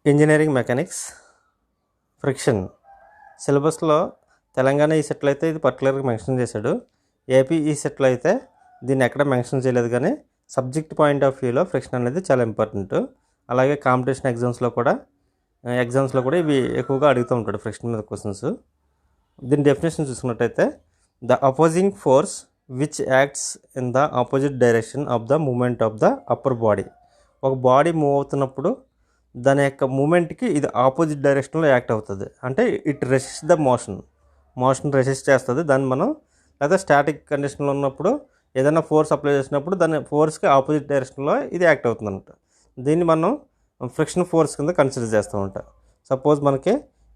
Engineering mechanics friction సిలబస్లో తెలంగాణ ఈ సెట్లో అయితే ఇది పర్టికులర్గా మెన్షన్ చేశాడు. ఏపీ ఈ సెట్లో అయితే దీన్ని ఎక్కడ మెన్షన్ చేయలేదు, కానీ సబ్జెక్ట్ పాయింట్ ఆఫ్ వ్యూలో ఫ్రిక్షన్ అనేది చాలా ఇంపార్టెంట్. అలాగే కాంపిటీషన్ ఎగ్జామ్స్లో కూడా ఇవి ఎక్కువగా అడుగుతూ ఉంటాడు ఫ్రిక్షన్ మీద క్వశ్చన్స్. దీని డెఫినేషన్ చూసుకున్నట్టయితే the opposing force which acts in the opposite direction of the movement of the upper body. ఒక బాడీ మూవ్ అవుతున్నప్పుడు దాని యొక్క మూమెంట్కి ఇది ఆపోజిట్ డైరెక్షన్లో యాక్ట్ అవుతుంది. అంటే it resist the motion resist చేస్తుంది. దాన్ని మనం లేదా స్టాటిక్ కండిషన్లో ఉన్నప్పుడు ఏదైనా ఫోర్స్ అప్లై చేసినప్పుడు దాని ఫోర్స్కి ఆపోజిట్ డైరెక్షన్లో ఇది యాక్ట్ అవుతుంది అనమాట. దీన్ని మనం ఫ్రిక్షన్ ఫోర్స్ కింద కన్సిడర్ చేస్తూ ఉంటాం. సపోజ్ మనకి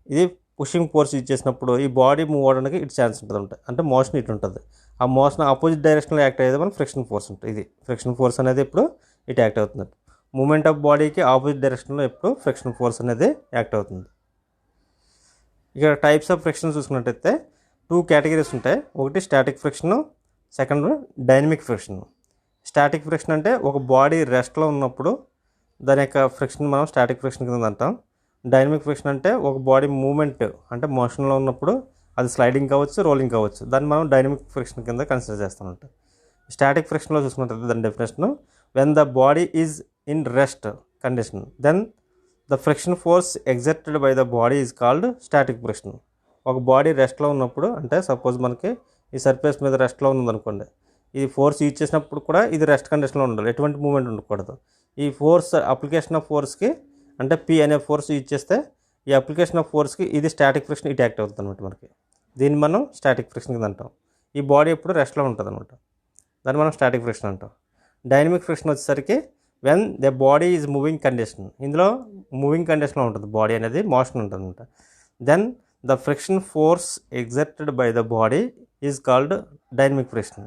ఇది పుషింగ్ ఫోర్స్ యూజ్ చేసినప్పుడు ఈ బాడీ మూవ్ అవడానికి ఇటు ఛాన్స్ ఉంటుంది అనమాట. అంటే మోషన్ ఇటు ఉంటుంది. ఆ మోషన్ ఆపోజిట్ డైరెక్షన్లో యాక్ట్ అయ్యేది మన ఫ్రిక్షన్ ఫోర్స్ ఉంటుంది. ఇది ఫ్రిక్షన్ ఫోర్స్ అనేది ఇప్పుడు ఇటు యాక్ట్ అవుతుంది. మూమెంట్ ఆఫ్ బాడీకి ఆపోజిట్ డైరెక్షన్లో ఎప్పుడు ఫ్రిక్షన్ ఫోర్స్ అనేది యాక్ట్ అవుతుంది. ఇక్కడ టైప్స్ ఆఫ్ ఫ్రిక్షన్ చూసుకున్నట్టయితే 2 కేటగిరీస్ ఉంటాయి. ఒకటి static friction, second dynamic friction. Static friction అంటే ఒక బాడీ రెస్ట్లో ఉన్నప్పుడు దాని యొక్క ఫ్రిక్షన్ మనం స్టాటిక్ ఫ్రిక్షన్ కింద అంటాం. డైనమిక్ ఫ్రిక్షన్ అంటే ఒక బాడీ మూమెంట్ అంటే మోషన్లో ఉన్నప్పుడు అది స్లైడింగ్ కావచ్చు, రోలింగ్ కావచ్చు, దాన్ని మనం డైనమిక్ ఫ్రిక్షన్ కింద కన్సిడర్ చేస్తామంట. స్టాటిక్ ఫ్రిక్షన్లో చూసుకున్నట్టయితే దాని definition when the body is in rest condition then the friction force exerted by the body is called static friction. ఒక బాడీ రెస్ట్లో ఉన్నప్పుడు, అంటే సపోజ్ మనకి ఈ సర్ఫేస్ మీద రెస్ట్లో ఉందనుకోండి, ఈ ఫోర్స్ యూజ్ చేసినప్పుడు కూడా ఇది రెస్ట్ కండిషన్లో ఉండాలి, ఎటువంటి మూమెంట్ ఉండకూడదు. ఈ ఫోర్స్ అప్లికేషన్ ఆఫ్ ఫోర్స్కి అంటే పి అనే ఫోర్స్ యూజ్ చేస్తే ఈ అప్లికేషన్ ఆఫ్ ఫోర్స్కి ఇది స్టాటిక్ ఫ్రిక్షన్ ఇటు యాక్ట్ అవుతుంది అనమాట. మనకి దీన్ని మనం స్టాటిక్ ఫ్రిక్షన్ కింద అంటాం. ఈ బాడీ ఎప్పుడు రెస్ట్లో ఉంటుంది అనమాట, దాన్ని మనం స్టాటిక్ ఫ్రిక్షన్ అంటాం. డైనమిక్ ఫ్రిక్షన్ వచ్చేసరికి when the body is moving condition, ఇందులో మూవింగ్ కండిషన్లో ఉంటుంది బాడీ అనేది, మోషన్ ఉంటుంది అనమాట. Then the friction force exerted by the body is called dynamic friction.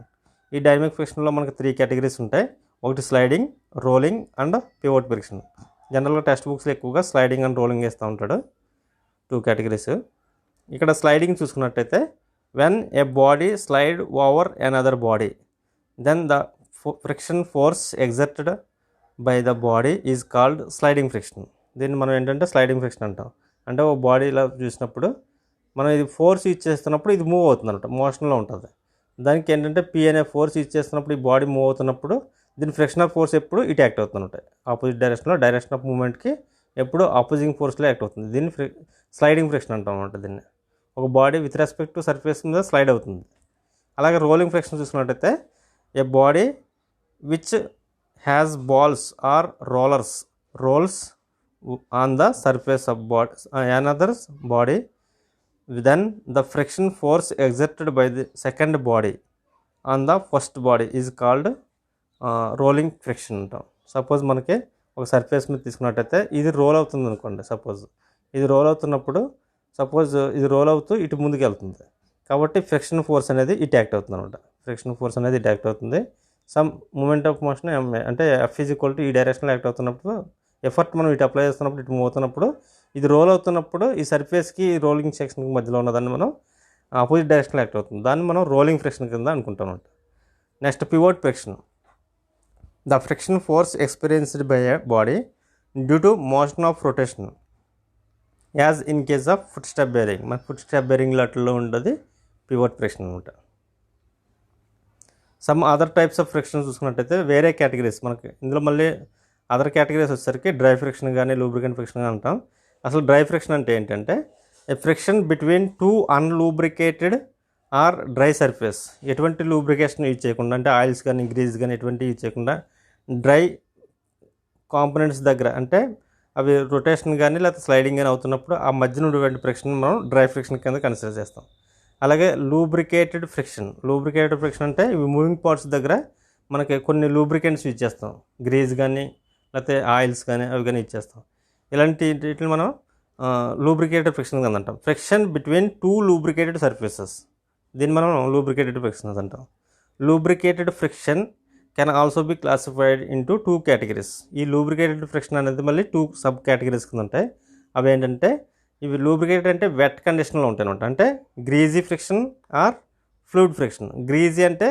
ఈ డైనమిక్ ఫ్రిక్షన్లో మనకి 3 కేటగిరీస్ ఉంటాయి. ఒకటి sliding, rolling and pivot friction. జనరల్గా టెక్స్ట్ బుక్స్లో ఎక్కువగా స్లైడింగ్ అండ్ రోలింగ్ వేస్తూ ఉంటాడు. 2 కేటగిరీస్. ఇక్కడ స్లైడింగ్ చూసుకున్నట్టయితే when a body slide over another body then the friction force exerted by the body is called sliding friction. దీన్ని మనం ఏంటంటే స్లైడింగ్ ఫ్రిక్షన్ అంటాం. అంటే ఒక బాడీలో చూసినప్పుడు మనం ఇది ఫోర్స్ యూజ్ చేస్తున్నప్పుడు ఇది మూవ్ అవుతుంది అనమాట, మోషన్లో ఉంటుంది. దానికి ఏంటంటే పి అనే ఫోర్స్ యూజ్ చేస్తున్నప్పుడు ఈ బాడీ మూవ్ అవుతున్నప్పుడు దీని ఫ్రిక్షన్ ఆఫ్ ఫోర్స్ ఎప్పుడు ఇటు యాక్ట్ అవుతుంటాయి. ఆపోజిట్ డైరెక్షన్లో డైరెక్షన్ ఆఫ్ మూమెంట్కి ఎప్పుడు ఆపోజింగ్ ఫోర్స్లో యాక్ట్ అవుతుంది. దీన్ని స్లైడింగ్ ఫ్రిక్షన్ అంటాం అనమాట. దీన్ని ఒక body with respect to surface మీద స్లైడ్ అవుతుంది. అలాగే రోలింగ్ ఫ్రిక్షన్ చూసుకున్నట్టయితే a body which has balls or rollers rolls on the surface of another's body then the friction force exerted by the second body on the first body is called rolling friction అంటాం. Suppose మనకి ఒక surface మీద తీసుకున్నట్టయితే ఇది role అవుతుంది అనుకోండి. Suppose ఇది role అవుతున్నప్పుడు ఇది రోల్ అవుతూ ఇటు ముందుకు వెళ్తుంది కాబట్టి ఫ్రిక్షన్ ఫోర్స్ అనేది ఇటు యాక్ట్ అవుతుంది అనమాట. ఫ్రిక్షన్ ఫోర్స్ అనేది ఇటు యాక్ట్ అవుతుంది. సమ్ మూమెంట్ ఆఫ్ మోషన్ అంటే ఎఫ్ ఈజ్ ఈక్వల్ టు ఈ డైరెక్షన్లో యాక్ట్ అవుతున్నప్పుడు ఎఫర్ట్ మనం ఇటు అప్లై చేస్తున్నప్పుడు ఇటు మూవ్ అవుతున్నప్పుడు ఇది రోల్ అవుతున్నప్పుడు ఈ సర్ఫేస్కి రోలింగ్ సెక్షన్కి మధ్యలో ఉన్నదాన్ని మనం ఆపోజిట్ డైరెక్షన్లో యాక్ట్ అవుతుంది. దాన్ని మనం రోలింగ్ ఫ్రిక్షన్ కింద అనుకుంటాం అనమాట. Next pivot friction. The friction force experienced by a body due to motion of rotation as in case of foot step bearing. మన ఫుట్ స్టెప్ బేరింగ్ లాట్లో ఉంటుంది పివోట్ ఫ్రిక్షన్ అనమాట. Some other types of friction చూసుకున్నట్టయితే వేరే categories మనకి ఇందులో మళ్ళీ other categories వచ్చేసరికి డ్రై ఫ్రిక్షన్ కానీ లూబ్రికెంట్ ఫ్రిక్షన్ కానీ అంటాం. అసలు డ్రై ఫ్రిక్షన్ అంటే ఏంటంటే a friction between 2 unlubricated or dry surface. ఎటువంటి లూబ్రికేషన్ యూజ్ చేయకుండా, అంటే ఆయిల్స్ కానీ గ్రీజ్ కానీ ఎటువంటి యూజ్ చేయకుండా డ్రై కాంపోనెంట్స్ దగ్గర, అంటే అవి రొటేషన్ కానీ లేకపోతే స్లైడింగ్ కానీ అవుతున్నప్పుడు ఆ మధ్యన ఉన్నటువంటి ఫ్రిక్షన్ మనం డ్రై ఫ్రిక్షన్ కింద కన్సిడర్ చేస్తాం. అలాగే లూబ్రికేటెడ్ ఫ్రిక్షన్ అంటే ఇవి మూవింగ్ పార్ట్స్ దగ్గర మనకి కొన్ని లూబ్రికెంట్స్ యూజ్ చేస్తాం, గ్రీజ్ కానీ లేకపోతే ఆయిల్స్ కానీ అవి కానీ యూజ్ చేస్తాం. ఇలాంటి వీటిని మనం లూబ్రికేటెడ్ ఫ్రిక్షన్ కింద అంటాం. ఫ్రిక్షన్ బిట్వీన్ 2 లూబ్రికేటెడ్ సర్ఫేసెస్, దీన్ని మనం లూబ్రికేటెడ్ ఫ్రిక్షన్ అంటాం. Lubricated friction can also be classified into 2 categories. ఈ లూబ్రికేటెడ్ ఫ్రిక్షన్ అనేది మళ్ళీ 2 సబ్ కేటగిరీస్ కింద ఉంటాయి. అవి ఏంటంటే ఇవి లూబ్రికేటెడ్ అంటే వెట్ కండిషన్లో ఉంటాయి అనమాట. అంటే greasy friction or fluid friction. Greasy అంటే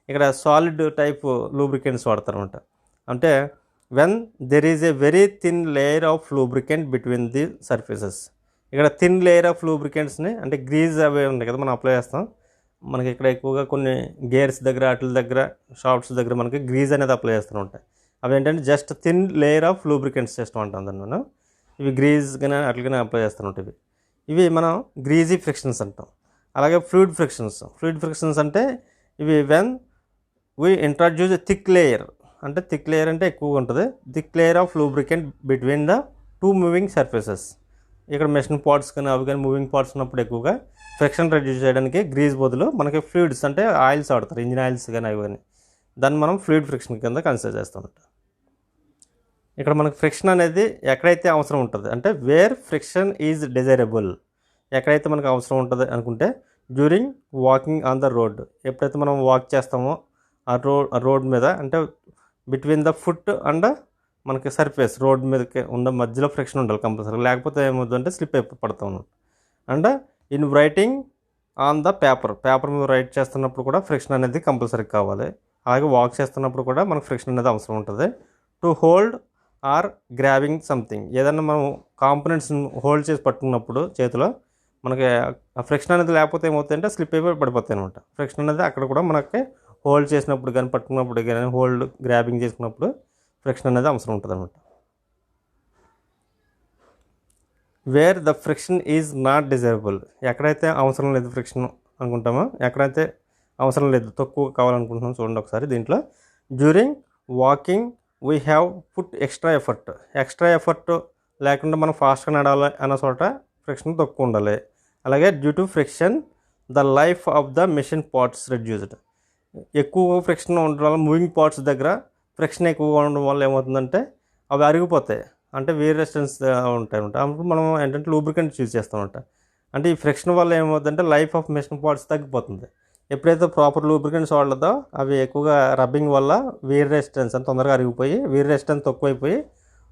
ఇక్కడ సాలిడ్ టైప్ లూబ్రికెంట్స్ వాడతారు అనమాట. అంటే when there is a very thin layer of lubricant between the surfaces. ఇక్కడ థిన్ లేయర్ ఆఫ్ లూబ్రికెంట్స్ని అంటే గ్రీజ్ అవి ఉంటాయి కదా మనం అప్లై చేస్తాం. మనకి ఇక్కడ ఎక్కువగా కొన్ని గేర్స్ దగ్గర వాటి దగ్గర షాఫ్ట్స్ దగ్గర మనకి గ్రీజ్ అనేది అప్లై చేస్తూ ఉంటాయి. అవి ఏంటంటే just thin layer of lubricant system అంటాం దాన్ని మనం. ఇవి గ్రీజ్ కానీ అట్లగానే అప్లై చేస్తూ ఉంటాయి. ఇవి మనం గ్రీజీ ఫ్రిక్షన్స్ అంటాం. అలాగే ఫ్లూయిడ్ ఫ్రిక్షన్స్ అంటే ఇవి when we introduce thick layer, అంటే థిక్ లేయర్ అంటే ఎక్కువగా ఉంటుంది, thick layer of lubricant between the two moving surfaces. ఇక్కడ మెషిన్ పార్ట్స్ కానీ అవి కానీ మూవింగ్ పార్ట్స్ ఉన్నప్పుడు ఎక్కువగా ఫ్రిక్షన్ రెడ్యూస్ చేయడానికి గ్రీజ్ బదులు మనకి ఫ్లూయిడ్స్ అంటే ఆయిల్స్ వాడతారు, ఇంజిన్ ఆయిల్స్ కానీ అవి కానీ. దాన్ని మనం ఫ్లూయిడ్ ఫ్రిక్షన్ కింద కన్సిడర్ చేస్తాం. ఇక్కడ మనకు ఫ్రిక్షన్ అనేది ఎక్కడైతే అవసరం ఉంటుంది అంటే వేర్ ఫ్రిక్షన్ ఈజ్ డిజైరబుల్, ఎక్కడైతే మనకు అవసరం ఉంటుంది అనుకుంటే during walking on the road. ఎప్పుడైతే మనం వాక్ చేస్తామో ఆ రోడ్ మీద అంటే బిట్వీన్ ద ఫుట్ అండ్ మనకి సర్ఫేస్ రోడ్ మీదకి ఉన్న మధ్యలో ఫ్రిక్షన్ ఉండాలి కంపల్సరీ, లేకపోతే ఏమవుతుందంటే స్లిప్ పడతాం. And in writing on the paper మీద రైట్ చేస్తున్నప్పుడు కూడా ఫ్రిక్షన్ అనేది కంపల్సరీ కావాలి. అలాగే వాక్ చేస్తున్నప్పుడు కూడా మనకు ఫ్రిక్షన్ అనేది అవసరం ఉంటుంది. To hold are grabbing something, ఏదన్నా మనం కాంపోనెంట్స్ని హోల్డ్ చేసి పట్టుకున్నప్పుడు చేతిలో మనకి ఆ ఫ్రిక్షన్ అనేది లేకపోతే ఏమవుతుందంటే స్లిప్ అయిపోయి పడిపోతాయి అనమాట. ఫ్రిక్షన్ అనేది అక్కడ కూడా మనకి హోల్డ్ చేసినప్పుడు కానీ పట్టుకున్నప్పుడు కానీ గ్రాబింగ్ చేసుకున్నప్పుడు ఫ్రిక్షన్ అనేది అవసరం ఉంటుంది అనమాట. Wear the friction is not desirable, ఎక్కడైతే అవసరం లేదు ఫ్రిక్షన్ అనుకుంటామో, ఎక్కడైతే అవసరం లేదు తక్కువ కావాలనుకుంటున్నాం చూడండి ఒకసారి దీంట్లో. During walking we have put extra effort లేకుండా మనం ఫాస్ట్గా నడవాలి అన్న చోట ఫ్రిక్షన్ తక్కువ ఉండాలి. అలాగే due to friction the life of the machine parts reduced, ఎక్కువ ఫ్రిక్షన్ ఉండడం వల్ల మూవింగ్ పార్ట్స్ దగ్గర ఫ్రిక్షన్ ఎక్కువగా ఉండడం వల్ల ఏమవుతుందంటే అవి అరిగిపోతాయి, అంటే వేర్ రెసిస్టెన్స్ ఉంటాయి అనమాట. అప్పుడు మనం ఏంటంటే లూబ్రికెంట్ యూజ్ చేస్తామంట. అంటే ఈ ఫ్రిక్షన్ వల్ల ఏమవుతుందంటే లైఫ్ ఆఫ్ మెషిన్ పార్ట్స్ తగ్గిపోతుంది. ఎప్పుడైతే ప్రాపర్ లూబ్రికెంట్స్ వాడలేదో అవి ఎక్కువగా రబ్బింగ్ వల్ల వేర్ రెసిస్టెన్స్ అని తొందరగా అరిగిపోయి వేర్ రెసిస్టెన్స్ తక్కువైపోయి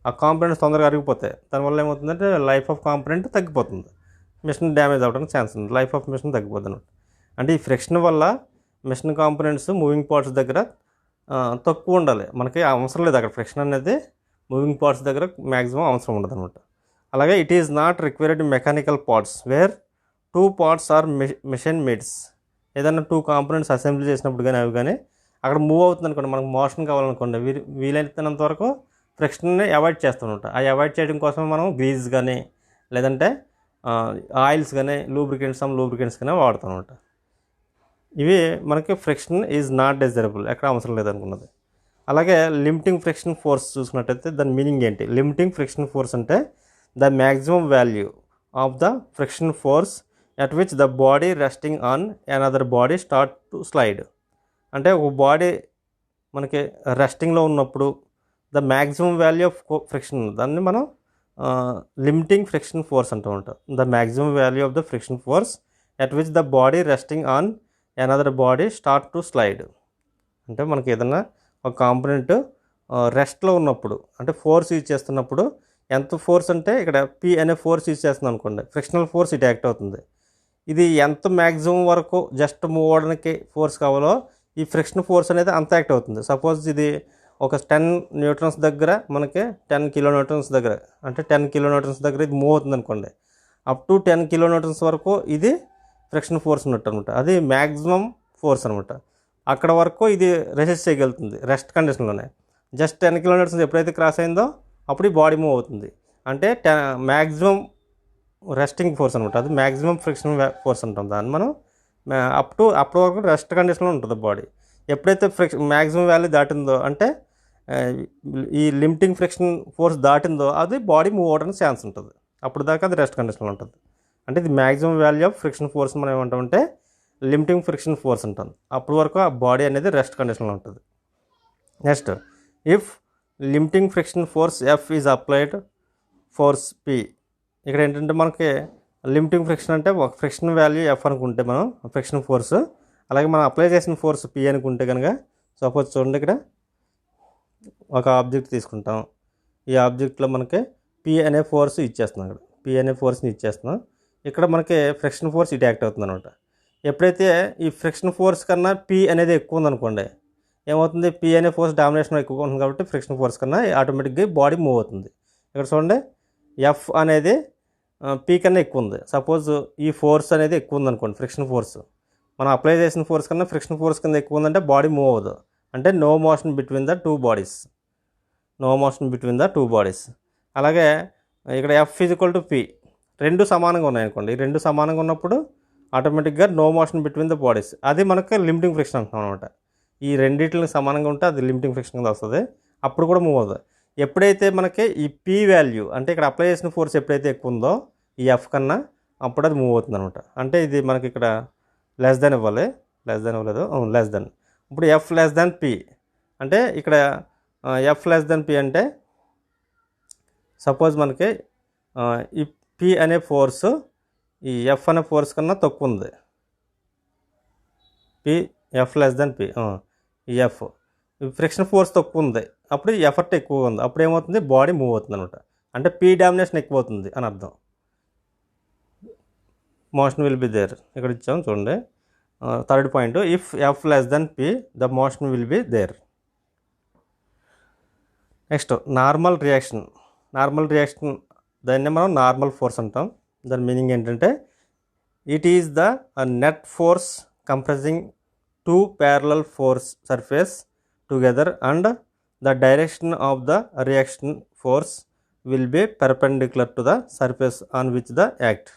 ఆ కాంపోనెంట్స్ తొందరగా అరిగిపోతాయి. దానివల్ల ఏమవుతుందంటే లైఫ్ ఆఫ్ కాంపోనెంట్ తగ్గిపోతుంది, మిషన్ డ్యామేజ్ అవ్వడానికి ఛాన్స్ ఉంది, లైఫ్ ఆఫ్ మిషన్ తగ్గిపోతుంది. అంటే ఈ ఫ్రిక్షన్ వల్ల మిషన్ కాంపోనెంట్స్ మూవింగ్ పార్ట్స్ దగ్గర తక్కువ ఉండాలి, మనకి అవసరం లేదు అక్కడ ఫ్రిక్షన్ అనేది మూవింగ్ పార్ట్స్ దగ్గర మ్యాక్సిమం అవసరం ఉండదు అనమాట. అలాగే it is not required mechanical parts where two parts are machine mades, ఏదైనా టూ కాంపోనెంట్స్ అసెంబ్లీ చేసినప్పుడు కానీ అవి కానీ అక్కడ మూవ్ అవుతుంది అనుకోండి, మనకు మోషన్ కావాలనుకోండి వీలైనంత వరకు ఫ్రిక్షన్ని అవాయిడ్ చేస్తుంట. అవి అవాయిడ్ చేయడం కోసం మనం గ్రీజ్ కానీ లేదంటే ఆయిల్స్ కానీ లూబ్రికెంట్స్ కానీ వాడతాం అనమాట. ఇవి మనకి ఫ్రిక్షన్ ఈజ్ నాట్ డిజైరబుల్, ఎక్కడ అవసరం లేదనుకున్నది. అలాగే లిమిటింగ్ ఫ్రిక్షన్ ఫోర్స్ చూసుకున్నట్టయితే దాని మీనింగ్ ఏంటి? లిమిటింగ్ ఫ్రిక్షన్ ఫోర్స్ అంటే the maximum value of the friction force at which the body resting on another body start to slide. అంటే ఒక బాడీ మనకి రెస్టింగ్లో ఉన్నప్పుడు the maximum value of friction దాన్ని మనం లిమిటింగ్ ఫ్రిక్షన్ ఫోర్స్ అంటూ ఉంటాం. The maximum value of the friction force at which the body resting on another body start to slide. అంటే మనకి ఏదన్నా ఒక కాంపోనెంట్ రెస్ట్లో ఉన్నప్పుడు అంటే ఫోర్స్ యూజ్ చేస్తున్నప్పుడు ఎంత ఫోర్స్ అంటే ఇక్కడ పి అనే ఫోర్స్ యూజ్ చేస్తుంది అనుకోండి, ఫ్రిక్షనల్ ఫోర్స్ ఇటు యాక్ట్ అవుతుంది. ఇది ఎంత మ్యాక్సిమం వరకు జస్ట్ మూవ్ అవ్వడానికి ఫోర్స్ కావాలో ఈ ఫ్రిక్షన్ ఫోర్స్ అనేది అంత యాక్ట్ అవుతుంది. సపోజ్ ఇది ఒక 10 న్యూటన్స్ దగ్గర మనకి 10 కిలో న్యూటన్స్ దగ్గర అంటే 10 కిలో న్యూటన్స్ దగ్గర ఇది మూవ్ అవుతుంది అనుకోండి, అప్ టు 10 కిలో న్యూటన్స్ వరకు ఇది ఫ్రిక్షన్ ఫోర్స్ ఉన్నట్టు అనమాట. అది మ్యాక్సిమం ఫోర్స్ అనమాట. అక్కడ వరకు ఇది రెసిస్ట్ చేయగలుగుతుంది రెస్ట్ కండిషన్లోనే. జస్ట్ 10 కిలో న్యూటన్స్ ఎప్పుడైతే క్రాస్ అయిందో అప్పుడు ఈ బాడీ మూవ్ అవుతుంది. అంటే మ్యాక్సిమం రెస్టింగ్ ఫోర్స్ అనమాట, అది మ్యాక్సిమం ఫ్రిక్షన్ ఫోర్స్ అంటాం. దాన్ని మనం అప్పటి వరకు రెస్ట్ కండిషన్లో ఉంటుంది బాడీ. ఎప్పుడైతే మ్యాక్సిమం వాల్యూ దాటిందో అంటే ఈ లిమిటింగ్ ఫ్రిక్షన్ ఫోర్స్ దాటిందో అది బాడీ మూవ్ అవ్వడానికి ఛాన్స్ ఉంటుంది. అప్పుడు దాకా అది రెస్ట్ కండిషన్లో ఉంటుంది. అంటే ఇది maximum value of friction force మనం ఏమంటామంటే లిమిటింగ్ ఫ్రిక్షన్ ఫోర్స్ అంటాం. అప్పటి వరకు ఆ బాడీ అనేది రెస్ట్ కండిషన్లో ఉంటుంది. Next, if limiting friction force F is applied force P. ఇక్కడ ఏంటంటే మనకి లిమిటింగ్ ఫ్రిక్షన్ అంటే ఒక ఫ్రిక్షన్ వాల్యూ ఎఫ్ అనుకుంటే మనం ఫ్రిక్షన్ ఫోర్స్, అలాగే మనం అప్లై చేసిన ఫోర్స్ పి అనుకుంటే కనుక సపోజ్ చూడండి ఇక్కడ ఒక ఆబ్జెక్ట్ తీసుకుంటాం. ఈ ఆబ్జెక్ట్లో మనకి పి అనే ఫోర్స్ ఇచ్చేస్తున్నాం, ఇక్కడ పి అనే ఫోర్స్ని ఇచ్చేస్తున్నాం. ఇక్కడ మనకి ఫ్రిక్షన్ ఫోర్స్ ఇటు యాక్ట్ అవుతుంది అనమాట. ఎప్పుడైతే ఈ ఫ్రిక్షన్ ఫోర్స్ కన్నా పి అనేది ఎక్కువ ఉందనుకోండి, ఏమవుతుంది, పి అనే ఫోర్స్ డామినేషన్ ఎక్కువగా ఉంటుంది కాబట్టి ఫ్రిక్షన్ ఫోర్స్ కన్నా ఆటోమేటిక్గా బాడీ మూవ్ అవుతుంది. ఇక్కడ చూడండి, ఎఫ్ అనేది పీ కన్నా ఎక్కువ ఉంది. సపోజ్ ఈ ఫోర్స్ అనేది ఎక్కువ ఉంది అనుకోండి, ఫ్రిక్షన్ ఫోర్స్ మనం అప్లై చేసిన ఫోర్స్ కన్నా ఫ్రిక్షన్ ఫోర్స్ కింద ఎక్కువ ఉందంటే బాడీ మూవ్ అవ్వదు. అంటే no motion between the two bodies, no motion between the two bodies. అలాగే ఇక్కడ ఎఫ్ ఈక్వల్ టు పి, రెండు సమానంగా ఉన్నాయి అనుకోండి. ఈ రెండు సమానంగా ఉన్నప్పుడు ఆటోమేటిక్గా no motion between the bodies, అది మనకు లిమిటింగ్ ఫ్రిక్షన్ అంటున్నాం అనమాట. ఈ రెండింటిని సమానంగా ఉంటే అది లిమిటింగ్ ఫ్రిక్షన్ కింద వస్తుంది, అప్పుడు కూడా మూవ్ అవుతుంది. ఎప్పుడైతే మనకి ఈ పీ వాల్యూ అంటే ఇక్కడ అప్లై చేసిన ఫోర్స్ ఎప్పుడైతే ఎక్కువ ఉందో ఈ ఎఫ్ కన్నా, అప్పుడు అది మూవ్ అవుతుంది అనమాట. అంటే ఇది మనకి ఇక్కడ లెస్ దెన్ ఇవ్వాలి, లెస్ దెన్ ఇవ్వలేదు, లెస్ దెన్. ఇప్పుడు ఎఫ్ లెస్ దెన్ పి అంటే ఇక్కడ ఎఫ్ లెస్ దెన్ పి అంటే సపోజ్ మనకి ఈ పి అనే ఫోర్సు ఈ ఎఫ్ అనే ఫోర్స్ కన్నా తక్కువ ఉంది. P F less then P, ఈ ఎఫ్ ఫ్రిక్షన్ ఫోర్స్ తక్కువ ఉంది, అప్పుడు ఎఫర్ట్ ఎక్కువ ఉంది, అప్పుడు ఏమవుతుంది, బాడీ మూవ్ అవుతుంది అనమాట. అంటే పీ డామినేషన్ ఎక్కువ అవుతుంది అని అర్థం. మోషన్ విల్ బి దేర్, ఇక్కడ ఇచ్చాం చూడండి. Third point, if F less then P the motion will be there. Next normal reaction. Normal reaction దాన్ని మనం నార్మల్ ఫోర్స్ అంటాం. దాని మీనింగ్ ఏంటంటే it is the net force compressing two parallel force surface together and the direction of the reaction force will be perpendicular to the surface on which the act.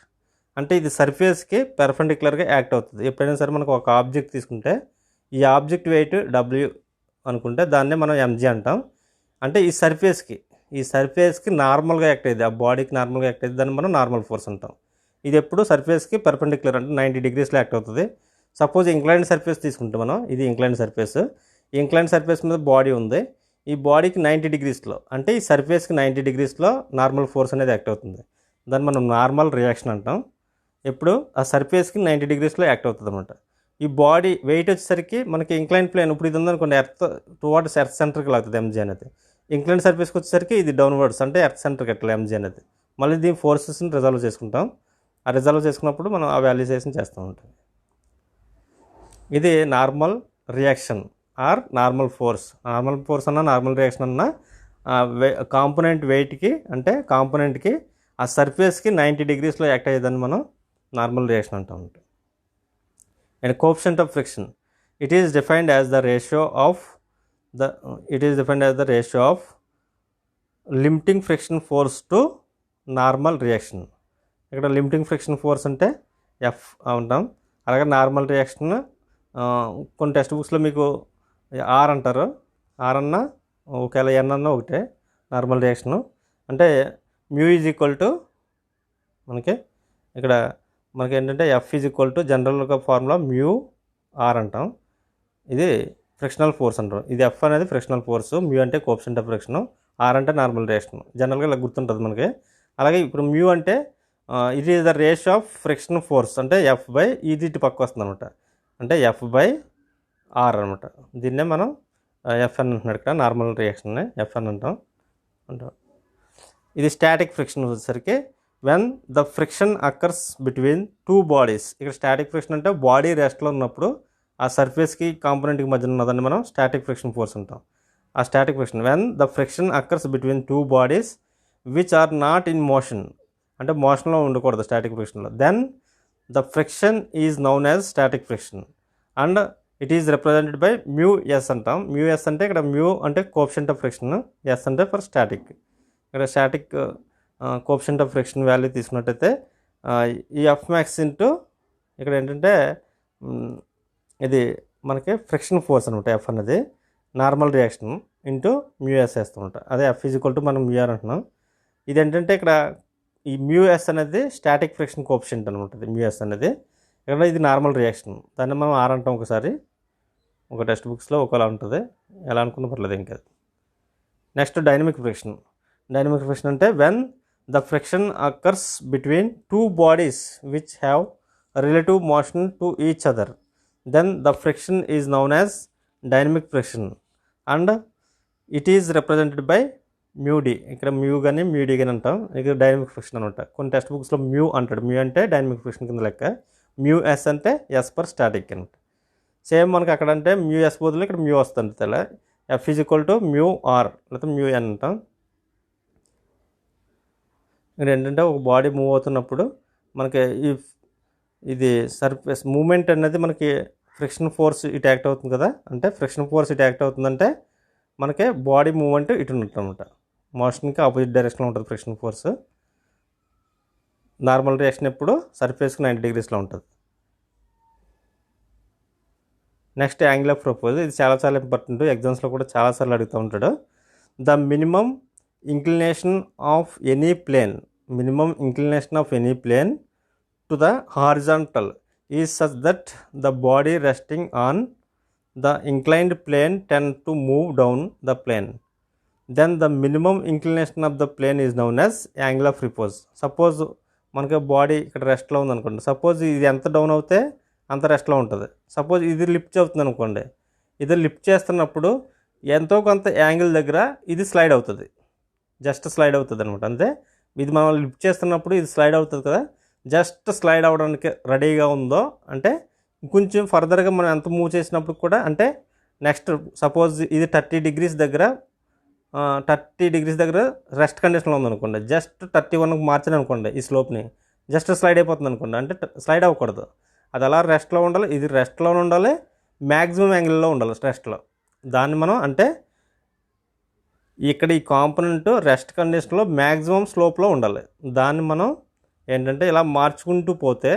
అంటే ఇది సర్ఫేస్కి పెర్పెండిక్యులర్గా act అవుతుంది. ఎప్పుడైనా సరే మనకు ఒక ఆబ్జెక్ట్ తీసుకుంటే ఈ ఆబ్జెక్ట్ వెయిట్ డబ్ల్యూ అనుకుంటే దాన్నే మనం ఎంజీ అంటాం. అంటే ఈ సర్ఫేస్కి నార్మల్గా యాక్ట్ అయ్యేది, ఆ బాడీకి నార్మల్గా యాక్ట్ అయ్యేది, దాన్ని మనం నార్మల్ ఫోర్స్ అంటాం. ఇది ఎప్పుడు సర్ఫేస్కి పెర్పెండిక్యులర్ అంటే 90 degreesలో యాక్ట్ అవుతుంది. సపోజ్ ఇంక్లైన్డ్ సర్ఫేస్ తీసుకుంటే మనం, ఇది ఇంక్లైన్డ్ సర్ఫేస్, ఈ ఇంక్లైన్డ్ సర్ఫేస్ మీద బాడీ ఉంది, ఈ బాడీకి 90 degreesలో అంటే ఈ సర్ఫేస్కి 90 degreesలో నార్మల్ ఫోర్స్ అనేది యాక్ట్ అవుతుంది. దాన్ని మనం నార్మల్ రియాక్షన్ అంటాం. ఎప్పుడు ఆ సర్ఫేస్కి 90 degreesలో యాక్ట్ అవుతుంది అనమాట. ఈ బాడీ వెయిట్ వచ్చేసరికి మనకి ఇంక్లైన్ ప్లేన్, ఇప్పుడు ఇది ఉందనుకోండి, ఎర్త్ టువర్డ్స్ ఎర్త్ సెంటర్కి లాగుతుంది ఎంజీ అనేది. ఇంక్లైన్ సర్ఫేస్కి వచ్చేసరికి ఇది డౌన్వర్డ్స్ అంటే ఎర్త్ సెంటర్కి ఎట్లా ఎంజీ అనేది. మళ్ళీ దీని ఫోర్సెస్ని రిజాల్వ్ చేసుకుంటాం. ఆ రిజాల్వ్ చేసుకున్నప్పుడు మనం ఆ వాల్యుయేషన్ చేస్తూ ఉంటాం. ఇది normal reaction or normal force. Normal force అన్నా నార్మల్ రియాక్షన్ అన్నా కాంపోనెంట్ వెయిట్కి అంటే కాంపోనెంట్కి ఆ సర్ఫేస్కి 90 degreesలో యాక్ట్ అయ్యేదాన్ని మనం నార్మల్ రియాక్షన్ అంటూ ఉంటాం. And coefficient of friction, it is defined as the ratio of limiting friction force to normal reaction. ఇక్కడ లిమిటింగ్ ఫ్రిక్షన్ ఫోర్స్ అంటే ఎఫ్ అంటాం. అలాగే నార్మల్ రియాక్షన్ కొన్ని టెక్స్ట్ బుక్స్లో మీకు ఆర్ అంటారు. ఆర్ అన్నా ఒకవేళ ఎన్ అన్నా ఒకటే నార్మల్ రియాక్షను. అంటే మ్యూ ఈజ్ ఈక్వల్ టు మనకి ఇక్కడ మనకి ఏంటంటే ఎఫ్ ఈజ్ ఈక్వల్ టు జనరల్గా ఫార్ములా మ్యూ ఆర్ అంటాం. ఇది ఫ్రిక్షనల్ ఫోర్స్ అంటారు. ఇది ఎఫ్ అనేది ఫ్రిక్షనల్ ఫోర్సు, మ్యూ అంటే కోఎఫిషియంట్ ఆఫ్ ఫ్రిక్షన్, ఆర్ అంటే నార్మల్ రియాక్షన్. జనరల్గా ఇలా గుర్తుంటుంది మనకి. అలాగే ఇప్పుడు మ్యూ అంటే it is the ratio of friction force అంటే ఎఫ్ బై ఇది ఇటు పక్క వస్తుంది అనమాట. అంటే ఎఫ్ బై ఆర్ అనమాట. దీన్నే మనం ఎఫ్ఎన్ అంటున్నాడు, ఇక్కడ నార్మల్ రియాక్షన్ని ఎఫ్ఎన్ అంటాం. ఇది స్టాటిక్ ఫ్రిక్షన్ వచ్చేసరికి when the friction occurs between two bodies. ఇక్కడ స్టాటిక్ ఫ్రిక్షన్ అంటే బాడీ రెస్ట్లో ఉన్నప్పుడు ఆ సర్ఫేస్కి కాంపోనెంట్కి మధ్యన ఉన్నదాన్ని మనం స్టాటిక్ ఫ్రిక్షన్ ఫోర్స్ అంటాం. ఆ static friction when the friction occurs between two bodies which are not in motion, అంటే మోషన్లో ఉండకూడదు స్టాటిక్ ఫ్రిక్షన్లో, then the friction is known as static friction and it is represented by mu S అంటాం. Mu S అంటే ఇక్కడ mu అంటే coefficient of friction, S అంటే for static. ఇక్కడ static coefficient of friction value తీసుకున్నట్టయితే ఈ ఎఫ్ మ్యాక్స్ ఇంటూ ఇక్కడ ఏంటంటే ఇది మనకి ఫ్రిక్షన్ ఫోర్స్ అనమాట. ఎఫ్ అనేది normal reaction into mu S వేస్తామంట. అదే ఎఫ్ ఈజ్ ఈక్వల్ టు మనం మ్యూ ఆర్ అంటున్నాం. ఇది ఏంటంటే ఇక్కడ ఈ మ్యూ ఎస్ అనేది స్టాటిక్ ఫ్రిక్షన్ కోఎఫిషియంట్ అనమాట. మ్యూ ఎస్ అనేది ఇక్కడ ఇది నార్మల్ రియాక్షన్, దాన్ని మనం ఆర్ అంటాం. ఒకసారి ఒక టెక్స్ట్ బుక్స్లో ఒకలా ఉంటుంది, ఎలా అనుకున్న పర్లేదు ఇంకా. Next dynamic friction. Dynamic friction అంటే when the friction occurs between two bodies which have relative motion to each other, then the friction is known as dynamic friction and it is represented by mu D. ఇక్కడ mu కానీ mu D కానీ అంటాం. ఇక్కడ dynamic friction అనమాట. కొన్ని text బుక్స్లో mu అంటాడు. Mu అంటే డైనమిక్ ఫ్రిక్షన్ కింద లెక్క, మ్యూ ఎస్ అంటే ఎస్ పర్ స్టాటిక్ అనమాట. సేమ్ మనకి అక్కడ అంటే మ్యూ ఎస్ బదులు ఇక్కడ మ్యూ వస్తుంది తెలా F is equal to mu R లేకపోతే మ్యూ ఎన్ అంటాం. ఇక్కడ ఏంటంటే ఒక బాడీ మూవ్ అవుతున్నప్పుడు మనకి ఇది సర్ఫేస్ మూమెంట్ అనేది మనకి ఫ్రిక్షన్ ఫోర్స్ ఇటు యాక్ట్ అవుతుంది కదా, అంటే ఫ్రిక్షన్ ఫోర్స్ ఇటు యాక్ట్ అవుతుందంటే మనకి బాడీ మూవ్మెంట్ ఇటు ఉంటుంది అనమాట. మోషన్కి ఆపోజిట్ డైరెక్షన్లో ఉంటుంది ఫ్రిక్షన్ ఫోర్స్. నార్మల్ రియాక్షన్ ఎప్పుడు సర్ఫేస్కి 90 degreesలో ఉంటుంది. నెక్స్ట్ యాంగిల్ ఆఫ్ ప్రపోజ్, ఇది చాలా చాలా ఇంపార్టెంట్, ఎగ్జామ్స్లో కూడా చాలాసార్లు అడుగుతూ ఉంటాడు. The minimum inclination of any plane to the horizontal is such that the body resting on the inclined plane tend to move down the plane. Then the minimum inclination of the plane is known as angle of repose. Suppose మనకి body ఇక్కడ రెస్ట్లో ఉందనుకోండి, suppose ఇది ఎంత down అవుతే అంత రెస్ట్లో ఉంటుంది. Suppose ఇది లిఫ్ట్ అవుతుంది అనుకోండి, ఇది లిఫ్ట్ చేస్తున్నప్పుడు ఎంతో కొంత యాంగిల్ దగ్గర ఇది స్లైడ్ అవుతుంది, జస్ట్ స్లైడ్ అవుతుంది అనమాట. అంతే, ఇది మనం లిఫ్ట్ చేస్తున్నప్పుడు ఇది స్లైడ్ అవుతుంది కదా, జస్ట్ స్లైడ్ అవ్వడానికి రెడీగా ఉందో అంటే కొంచెం ఫర్దర్గా మనం ఎంత మూవ్ చేసినప్పుడు కూడా, అంటే నెక్స్ట్ సపోజ్ ఇది 30 degrees దగ్గర రెస్ట్ కండిషన్లో ఉందనుకోండి, జస్ట్ 31కి మార్చాను అనుకోండి, ఈ స్లోప్ని జస్ట్ స్లైడ్ అయిపోతుంది అనుకోండి, అంటే స్లైడ్ అవ్వకూడదు, అది అలా రెస్ట్లో ఉండాలి, ఇది రెస్ట్లో ఉండాలి, మ్యాక్సిమం యాంగిల్లో ఉండాలి రెస్ట్లో. దాన్ని మనం అంటే ఇక్కడ ఈ కాంపోనెంట్ రెస్ట్ కండిషన్లో మ్యాక్సిమం స్లోప్లో ఉండాలి. దాన్ని మనం ఏంటంటే ఇలా మార్చుకుంటూ పోతే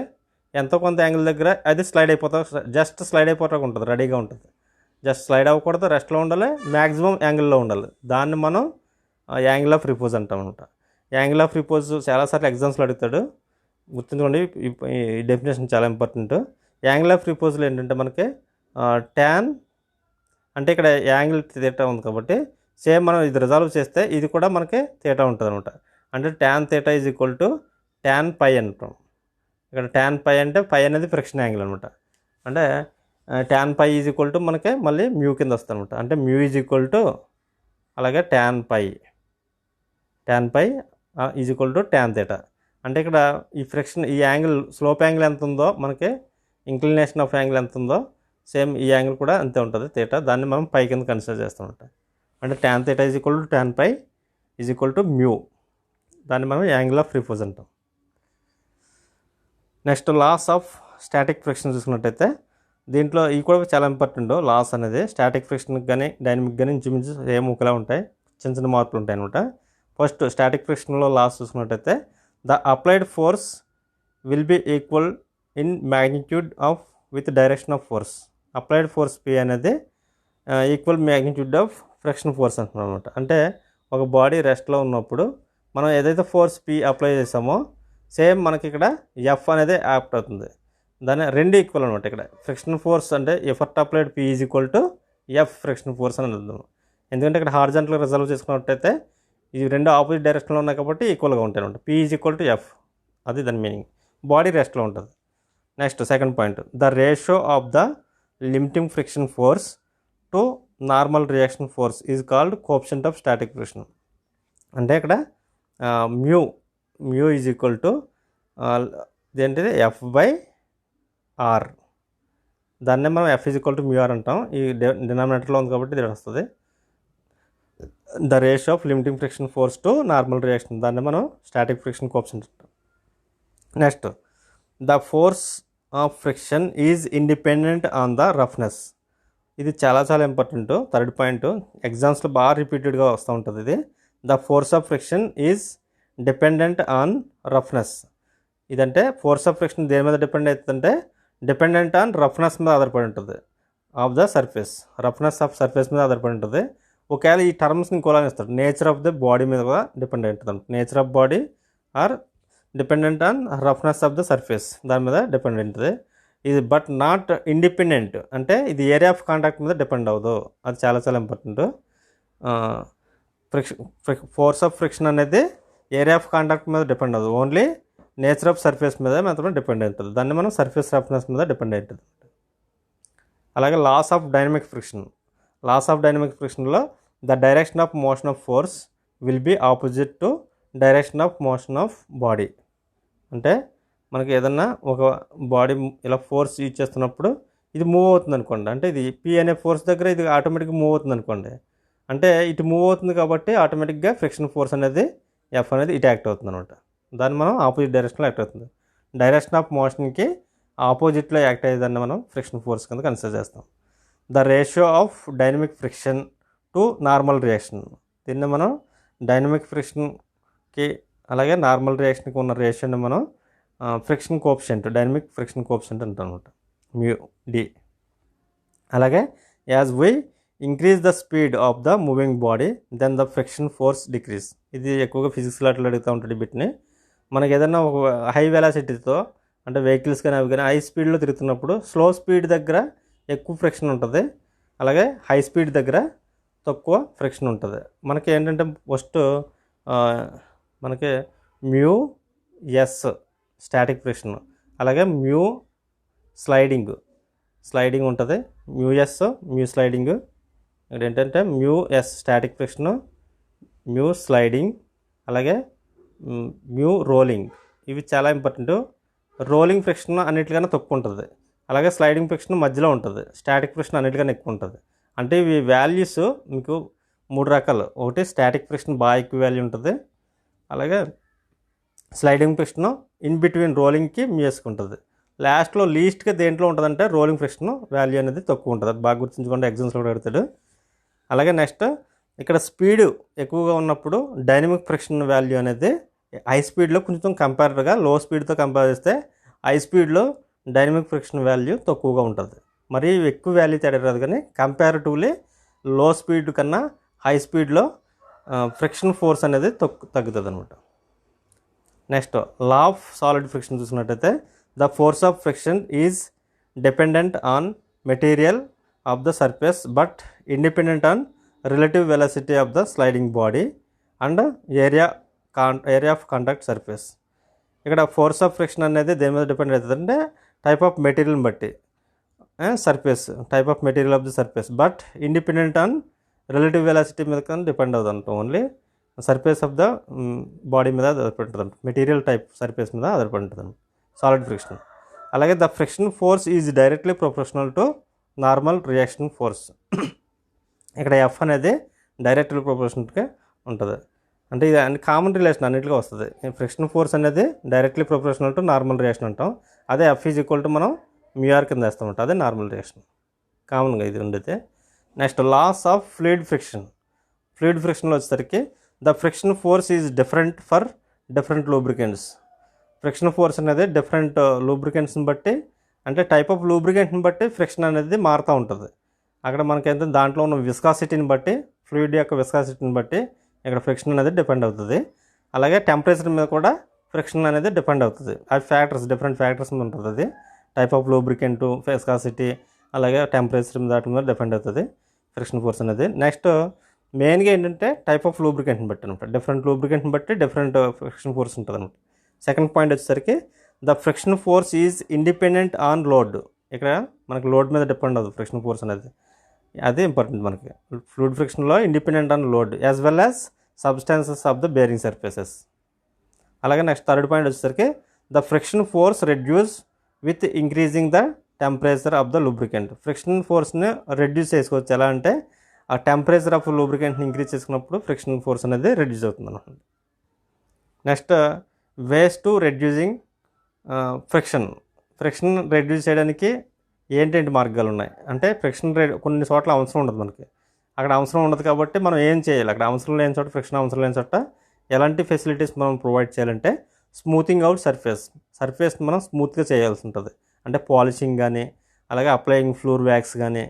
ఎంతో కొంత యాంగిల్ దగ్గర అది స్లైడ్ అయిపోతా, జస్ట్ స్లైడ్ అయిపోతా ఉంటుంది, రెడీగా ఉంటుంది. జస్ట్ స్లైడ్ అవ్వకూడదు, రెస్ట్లో ఉండాలి, మ్యాక్సిమం యాంగిల్లో ఉండాలి. దాన్ని మనం యాంగిల్ ఆఫ్ రిపోజ్ అంటాం అనమాట. యాంగిల్ ఆఫ్ రిపోజ్ చాలాసార్లు ఎగ్జామ్స్లో అడుగుతాడు, గుర్తుంచుకోండి, ఈ డెఫినేషన్ చాలా ఇంపార్టెంట్. యాంగిల్ ఆఫ్ రిపోజ్లో ఏంటంటే మనకి ట్యాన్, అంటే ఇక్కడ యాంగిల్ థీటా ఉంది కాబట్టి సేమ్ మనం ఇది రిజాల్వ్ చేస్తే ఇది కూడా మనకి థీటా ఉంటుంది అనమాట. అంటే tan theta is equal to tan pi అంటాం. ఇక్కడ ట్యాన్ పై అంటే పై అనేది ఫ్రిక్షన్ యాంగిల్ అనమాట. అంటే tan phi is equal to మనకి మళ్ళీ మ్యూ కింద వస్తుంది అనమాట. అంటే మ్యూ ఈజ్ ఈక్వల్ టు అలాగే tan phi is equal to tan theta. అంటే ఇక్కడ ఈ ఫ్రిక్షన్, ఈ యాంగిల్ స్లోప్ యాంగిల్ ఎంత ఉందో మనకి ఇంక్లినేషన్ ఆఫ్ యాంగిల్ ఎంత ఉందో సేమ్ ఈ యాంగిల్ కూడా అంతే ఉంటుంది థీటా. దాన్ని మనం పై కింద కన్సిడర్ చేస్తాం అనమాట. అంటే tan theta is equal to tan phi is equal to mu. దాన్ని మనం యాంగిల్ ఆఫ్ రిపోజ్ అంటాం. Next laws of static friction చూసుకున్నట్టయితే దీంట్లో ఇవి కూడా చాలా ఇంపార్టెంట్. లాస్ అనేది స్టాటిక్ ఫ్రిక్షన్కి కానీ డైనమిక్ కానీ ఇంచుమించు సేమ్ ఒకేలా ఉంటాయి, చిన్న చిన్న మార్పులు ఉంటాయి అనమాట. ఫస్ట్ స్టాటిక్ ఫ్రిక్షన్లో లాస్ చూసుకున్నట్టయితే the applied force will be equal in magnitude of with direction of force. Applied force P అనేది equal magnitude of friction force అంటున్నాం అనమాట. అంటే ఒక బాడీ రెస్ట్లో ఉన్నప్పుడు మనం ఏదైతే ఫోర్స్ పి అప్లై చేసామో సేమ్ మనకి ఇక్కడ ఎఫ్ అనేది యాప్ట్ అవుతుంది. దాన్ని రెండు ఈక్వల్ అనమాట. ఇక్కడ ఫ్రిక్షన్ ఫోర్స్ అంటే effort applied P is equal to F friction force అని అర్థం. ఎందుకంటే ఇక్కడ హారిజాంటల్ రిజల్వ్ చేసుకున్నట్టయితే ఇవి రెండు ఆపోజిట్ డైరెక్షన్లో ఉన్నాయి కాబట్టి ఈక్వల్గా ఉంటాయి అనమాట. P is equal to F, అది దాని మీనింగ్. బాడీ రెస్ట్లో ఉంటుంది. Next second point, the ratio of the limiting friction force to normal reaction force is called coefficient of static friction. అంటే ఇక్కడ మ్యూ ఈజ్ ఈక్వల్ టు ఏంటిది F by R. దాన్నే మనం F is equal to mu R అంటాం. ఈ డినామినేటర్లో ఉంది కాబట్టి ఇది వస్తుంది. The ratio of limiting friction force to normal reaction, దాన్ని మనం స్టాటిక్ ఫ్రిక్షన్ కోఎఫిషియంట్ అంటాం. Next, the force of friction is independent on the roughness. ఇది చాలా చాలా ఇంపార్టెంట్. థర్డ్ పాయింట్ ఎగ్జామ్స్లో బాగా రిపీటెడ్గా వస్తూ ఉంటుంది ఇది. The force of friction is dependent on roughness. ఇదంటే ఫోర్స్ ఆఫ్ ఫ్రిక్షన్ దేని మీద డిపెండ్ అవుతుందంటే డిపెండెంట్ ఆన్ రఫ్నెస్ మీద ఆధారపడి ఉంటుంది of the surface. Roughness of surface మీద ఆధారపడి ఉంటుంది. ఒకవేళ ఈ టర్మ్స్ని ఇంకోలా ఇస్తాడు, నేచర్ ఆఫ్ ద బాడీ మీద కూడా డిపెండ్ అయి ఉంటుంది. Nature of body are dependent on roughness of the surface, దాని మీద డిపెండ్ ఉంటుంది. ఇది బట్ నాట్ ఇండిపెండెంట్, అంటే ఇది ఏరియా ఆఫ్ కాంటాక్ట్ మీద డిపెండ్ అవ్వదు. అది చాలా చాలా ఇంపార్టెంట్. ఫోర్స్ ఆఫ్ ఫ్రిక్షన్ అనేది ఏరియా ఆఫ్ కాంటాక్ట్ మీద డిపెండ్ అవ్వదు, ఓన్లీ నేచర్ ఆఫ్ సర్ఫేస్ మీద మాత్రమే డిపెండ్ అవుతుంది. దాన్ని మనం సర్ఫేస్ రఫ్నెస్ మీద డిపెండ్ అవుతుంది. అలాగే laws of dynamic friction. Laws of dynamic ఫ్రిక్షన్లో the direction of motion of force will be opposite to direction of motion of body. అంటే మనకి ఏదన్నా ఒక బాడీ ఇలా ఫోర్స్ యూజ్ చేస్తున్నప్పుడు ఇది మూవ్ అవుతుంది అనుకోండి, అంటే ఇది పి అనే ఫోర్స్ దగ్గర ఇది ఆటోమేటిక్గా మూవ్ అవుతుంది అనుకోండి, అంటే ఇటు మూవ్ అవుతుంది కాబట్టి ఆటోమేటిక్గా ఫ్రిక్షన్ ఫోర్స్ అనేది ఎఫ్ అనేది ఇటు యాక్ట్ అవుతుంది అనమాట. దాన్ని మనం ఆపోజిట్ డైరెక్షన్లో యాక్ట్ అవుతుంది. డైరెక్షన్ ఆఫ్ మోషన్కి ఆపోజిట్లో యాక్ట్ అయ్యేదాన్ని మనం ఫ్రిక్షన్ ఫోర్స్ కింద కన్సిడర్ చేస్తాం. The ratio of dynamic friction to normal reaction, దీన్ని మనం డైనమిక్ ఫ్రిక్షన్కి అలాగే నార్మల్ రియాక్షన్కి ఉన్న రేషియోని మనం friction coefficient, dynamic friction coefficient అంటాం అనమాట, మ్యూ డి. అలాగే as we increase the speed of the moving body then the friction force decrease. ఇది ఎక్కువగా ఫిజిక్స్లో అట్లా అడుగుతూ ఉంటుంది బిట్ని. మనకి ఏదైనా ఒక హై వెలాసిటీతో అంటే వెహికల్స్ కానీ అవి కానీ హై స్పీడ్లో తిరుగుతున్నప్పుడు స్లో స్పీడ్ దగ్గర ఎక్కువ ఫ్రిక్షన్ ఉంటుంది, అలాగే హై స్పీడ్ దగ్గర తక్కువ ఫ్రిక్షన్ ఉంటుంది. మనకి ఏంటంటే ఫస్ట్ మనకి మ్యూ ఎస్ స్టాటిక్ ఫ్రిక్షన్, అలాగే మ్యూ స్లైడింగ్ ఉంటుంది, మ్యూ ఎస్ మ్యూ స్లైడింగ్. ఇక్కడ ఏంటంటే mu S static friction, mu sliding, అలాగే మ్యూ రోలింగ్. ఇవి చాలా ఇంపార్టెంట్. రోలింగ్ ఫ్రిక్షన్ అన్నిటికన్నా తక్కువ ఉంటుంది, అలాగే స్లైడింగ్ ఫ్రిక్షన్ మధ్యలో ఉంటుంది, స్టాటిక్ ఫ్రిక్షన్ అన్నిటికన్నా ఎక్కువ ఉంటుంది. అంటే ఇవి వాల్యూస్ మీకు 3 రకాలు. ఒకటి స్టాటిక్ ఫ్రిక్షన్ బాగా ఎక్కువ వాల్యూ ఉంటుంది, అలాగే స్లైడింగ్ ఫ్రిక్షన్ ఇన్ బిట్వీన్ రోలింగ్కి మ్యూస్కి ఉంటుంది. లాస్ట్లో లీస్ట్గా దేంట్లో ఉంటుందంటే రోలింగ్ ఫ్రిక్షన్ వాల్యూ అనేది తక్కువ ఉంటుంది. అది బాగా గుర్తుంచుకోండి, ఎగ్జామ్స్లో కూడా అడుగుతాడు. అలాగే నెక్స్ట్ ఇక్కడ స్పీడ్ ఎక్కువగా ఉన్నప్పుడు డైనమిక్ ఫ్రిక్షన్ వాల్యూ అనేది హై స్పీడ్లో కొంచెం కంపేర్డ్గా లో స్పీడ్తో కంపేర్ చేస్తే హై స్పీడ్లో డైనమిక్ ఫ్రిక్షన్ వాల్యూ తక్కువగా ఉంటుంది. మరి ఎక్కువ వాల్యూ తేడా రాదు, కానీ కంపారిటివ్లీ లో స్పీడ్ కన్నా హై స్పీడ్లో ఫ్రిక్షన్ ఫోర్స్ అనేది తగ్గుతుంది అనమాట. Next law of solid friction చూసినట్టయితే the force of friction is dependent on material of the surface but independent on relative velocity of the sliding body and area of contact surface. ఇక్కడ force of friction అనేది దేని మీద depend అవుతుంది అంటే type of మెటీరియల్ని బట్టి, surface type of material of the surface, but independent on relative velocity మీద కానీ డిపెండ్ అవుతుంది. Only surface of the body మీద ఆధారపడి ఉంటుంది, మెటీరియల్ టైప్ సర్ఫేస్ మీద ఆధారపడి ఉంటుంది సాలిడ్ ఫ్రిక్షన్. అలాగే the friction force is directly proportional to normal reaction force. ఇక్కడ ఎఫ్ అనేది డైరెక్ట్లీ ప్రొపోర్షనల్గా ఉంటుంది. అంటే ఇది కామన్ రిలేషన్ అన్నింటిలో వస్తుంది. ఫ్రిక్షన్ ఫోర్స్ అనేది directly proportional to normal reaction అంటాం. అదే ఎఫ్ ఈజ్ ఈక్వల్ టు మనం మ్యూఆర్ కింద వేస్తామంట, అదే నార్మల్ రియాక్షన్ కామన్గా ఇది ఉండేది. నెక్స్ట్ లాస్ ఆఫ్ ఫ్లూయిడ్ ఫ్రిక్షన్లో వచ్చేసరికి the friction force is different for different lubricants. Friction force అనేది డిఫరెంట్ లూబ్రికెంట్స్ని బట్టి, అంటే టైప్ ఆఫ్ లూబ్రికెంట్ని బట్టి ఫ్రిక్షన్ అనేది మారుతూ ఉంటుంది. అక్కడ మనకైతే దాంట్లో ఉన్న విస్కాసిటీని బట్టి, ఫ్లూయిడ్ యొక్క విస్కాసిటీని బట్టి ఇక్కడ ఫ్రిక్షన్ అనేది డిపెండ్ అవుతుంది. అలాగే టెంపరేచర్ మీద కూడా ఫ్రిక్షన్ అనేది డిపెండ్ అవుతుంది. అవి డిఫరెంట్ ఫ్యాక్టర్స్ మీద ఉంటుంది. అది టైప్ ఆఫ్ లూబ్రికెంట్, విస్కాసిటీ, అలాగే టెంపరేచర్ మీద వాటి మీద డిపెండ్ అవుతుంది ఫ్రిక్షన్ ఫోర్స్ అనేది. నెక్స్ట్ మెయిన్గా ఏంటంటే టైప్ ఆఫ్ లూబ్రికెంట్ని బట్టి అనమాట, డిఫరెంట్ లూబ్రికెంట్ని బట్టి డిఫరెంట్ ఫ్రిక్షన్ ఫోర్స్ ఉంటుంది అనమాట. సెకండ్ పాయింట్ వచ్చేసరికి the friction force is independent on load. ఇక్కడ మనకి లోడ్ మీద డిపెండ్ అవుతుంది ఫ్రిక్షన్ ఫోర్స్ అనేది, అదే ఇంపార్టెంట్ మనకి. ఫ్లూయిడ్ ఫ్రిక్షన్లో independent on load as well as substances of the bearing surfaces. అలాగే నెక్స్ట్ థర్డ్ పాయింట్ వచ్చేసరికి the friction force reduce with increasing the temperature of the lubricant. Friction ఫోర్స్ని reduce చేసుకోవచ్చు. ఎలా అంటే ఆ టెంపరేచర్ ఆఫ్ లూబ్రికెంట్ని ఇంక్రీజ్ చేసుకున్నప్పుడు ఫ్రిక్షన్ ఫోర్స్ అనేది రెడ్యూస్ అవుతుంది అనమాట. Next ways to reducing friction reduce చేయడానికి ఏంటంటే మార్గాలు ఉన్నాయి అంటే కొన్ని చోట్ల అవసరం ఉండదు మనకి, అక్కడ అవసరం ఉండదు కాబట్టి మనం ఏం చేయాలి, అక్కడ అవసరం లేని చోట ఫ్రిక్షన్ అవసరం లేని చోట ఎలాంటి ఫెసిలిటీస్ మనం ప్రొవైడ్ చేయాలంటే స్మూతింగ్ అవుట్ సర్ఫేస్ని మనం స్మూత్గా చేయాల్సి ఉంటుంది. అంటే పాలిషింగ్ కానీ, అలాగే అప్లయింగ్ ఫ్లోర్ వ్యాక్స్ కానీ,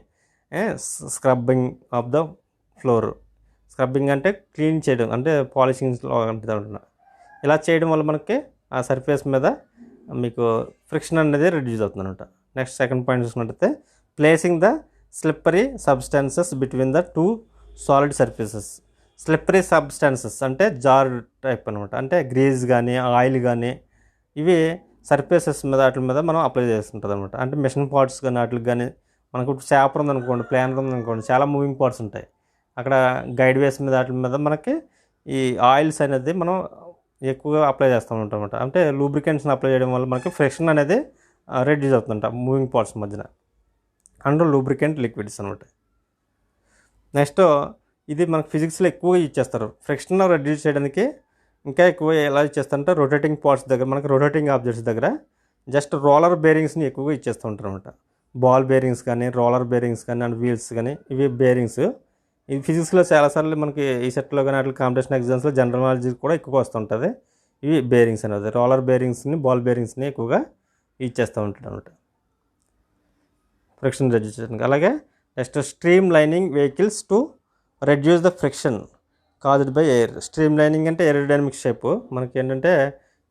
scrubbing of the floor. Scrubbing అంటే క్లీన్ చేయడం, అంటే పాలిషింగ్ అంటే ఇలా చేయడం వల్ల మనకి ఆ సర్ఫేస్ మీద మీకు ఫ్రిక్షన్ అనేది రెడ్యూస్ అవుతుంది అనమాట. నెక్స్ట్ సెకండ్ పాయింట్ చూసుకున్నట్టయితే placing the slippery substances between the two solid surfaces. Slippery substances అంటే జార్ టైప్ అనమాట, అంటే గ్రీజ్ కానీ ఆయిల్ కానీ ఇవి సర్ఫేసెస్ మీద వాటి మీద మనం అప్లై చేస్తుంటుంది అనమాట. అంటే మిషన్ పార్ట్స్ కానీ వాటికి కానీ మనకు చాపర్ ఉందనుకోండి, ప్లానర్ ఉందనుకోండి, చాలా మూవింగ్ పార్ట్స్ ఉంటాయి. అక్కడ గైడ్ వేస్ మీద వాటి మీద మనకి ఈ ఆయిల్స్ అనేది మనం ఎక్కువగా అప్లై చేస్తూ ఉంటాం అనమాట. అంటే లూబ్రికెంట్స్ని అప్లై చేయడం వల్ల మనకి ఫ్రిక్షన్ అనేది రెడ్యూస్ అవుతుందంట మూవింగ్ పార్ట్స్ మధ్యన. అండ్ లూబ్రికెంట్ లిక్విడ్స్ అనమాట. నెక్స్ట్ ఇది మనకు ఫిజిక్స్లో ఎక్కువగా ఇచ్చేస్తారు. ఫ్రిక్షన్ రెడ్యూస్ చేయడానికి ఇంకా ఎక్కువ ఎలా ఇచ్చేస్తారంటే రొటేటింగ్ పార్ట్స్ దగ్గర, మనకి రొటేటింగ్ ఆబ్జెక్ట్స్ దగ్గర జస్ట్ రోలర్ బేరింగ్స్ని ఎక్కువగా ఇచ్చేస్తూ ఉంటారు అనమాట. బాల్ బేరింగ్స్ కానీ, రోలర్ బేరింగ్స్ కానీ, అండ్ వీల్స్ కానీ, ఇవి బేరింగ్స్. ఇది ఫిజిక్స్లో చాలాసార్లు మనకి ఈ సెట్లో కానీ అట్లా కాంపిటీషన్ ఎగ్జామ్స్లో జనరల్ నాలెడ్జ్ కూడా ఎక్కువ వస్తుంటుంది. ఇవి బేరింగ్స్ అనేది రోలర్ బేరింగ్స్ని, బాల్ బేరింగ్స్ని ఎక్కువగా ఇచ్చేస్తూ ఉంటాడు అనమాట ఫ్రిక్షన్ రెడ్యూస్ చేయడానికి. అలాగే next stream lining vehicles to reduce the friction caused by air. Stream lining అంటే ఏరోడైనమిక్ షేప్. మనకి ఏంటంటే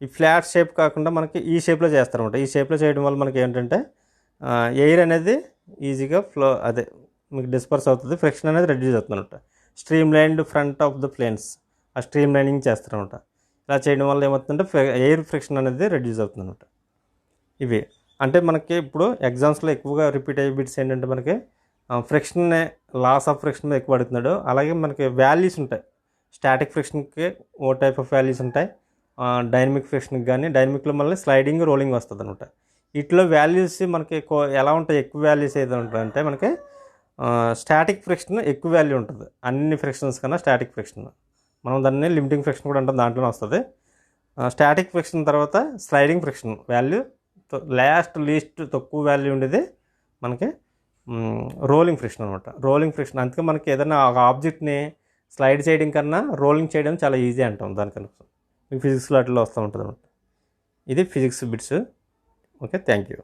ఈ ఫ్లాట్ షేప్ కాకుండా మనకి ఈ షేప్లో చేస్తారనమాట. ఈ షేప్లో చేయడం వల్ల మనకి ఏంటంటే ఎయిర్ అనేది ఈజీగా ఫ్లో మీకు డిస్పర్స్ అవుతుంది, ఫ్రిక్షన్ అనేది రెడ్యూస్ అవుతుంది అనమాట. Streamlined front of the planes, ఆ స్ట్రీమ్ లైనింగ్ చేస్తారనమాట. ఇలా చేయడం వల్ల ఏమవుతుందంటే ఎయిర్ ఫ్రిక్షన్ అనేది రెడ్యూస్ అవుతుంది అనమాట. ఇవి అంటే మనకి ఇప్పుడు ఎగ్జామ్స్లో ఎక్కువగా రిపీట్ అయ్యే బిట్స్ ఏంటంటే మనకి ఫ్రిక్షన్ లాస్ ఆఫ్ ఫ్రిక్షన్ మీద ఎక్కువ అడుగుతున్నాడు. అలాగే మనకి వాల్యూస్ ఉంటాయి. స్టాటిక్ ఫ్రిక్షన్కి ఓ టైప్ ఆఫ్ వాల్యూస్ ఉంటాయి, డైనమిక్ ఫ్రిక్షన్కి కానీ. డైనమిక్లో మళ్ళీ స్లైడింగ్, రోలింగ్ వస్తుంది అనమాట. వీటిలో వాల్యూస్ మనకి ఎలా ఉంటాయి, ఎక్కువ వాల్యూస్ ఏదో ఉంటాయంటే మనకి స్టాటిక్ ఫ్రిక్షన్ ఎక్కువ వాల్యూ ఉంటుంది అన్ని ఫ్రిక్షన్స్ కన్నా. స్టాటిక్ ఫ్రిక్షన్ మనం దాన్ని లిమిటింగ్ ఫ్రిక్షన్ కూడా అంటాం, దాంట్లోనే వస్తుంది. స్టాటిక్ ఫ్రిక్షన్ తర్వాత స్లైడింగ్ ఫ్రిక్షన్ వాల్యూ లీస్ట్ తక్కువ వాల్యూ ఉండేది మనకి రోలింగ్ ఫ్రిక్షన్ అనమాట. రోలింగ్ ఫ్రిక్షన్ అందుకే మనకి ఏదైనా ఒక ఆబ్జెక్ట్ని స్లైడ్ చేయడం కన్నా రోలింగ్ చేయడం చాలా ఈజీ అంటాం దానికన్నా. మీకు ఫిజిక్స్లో అట్లా వస్తూ ఉంటుంది అనమాట. ఇది physics bits. Okay, thank you.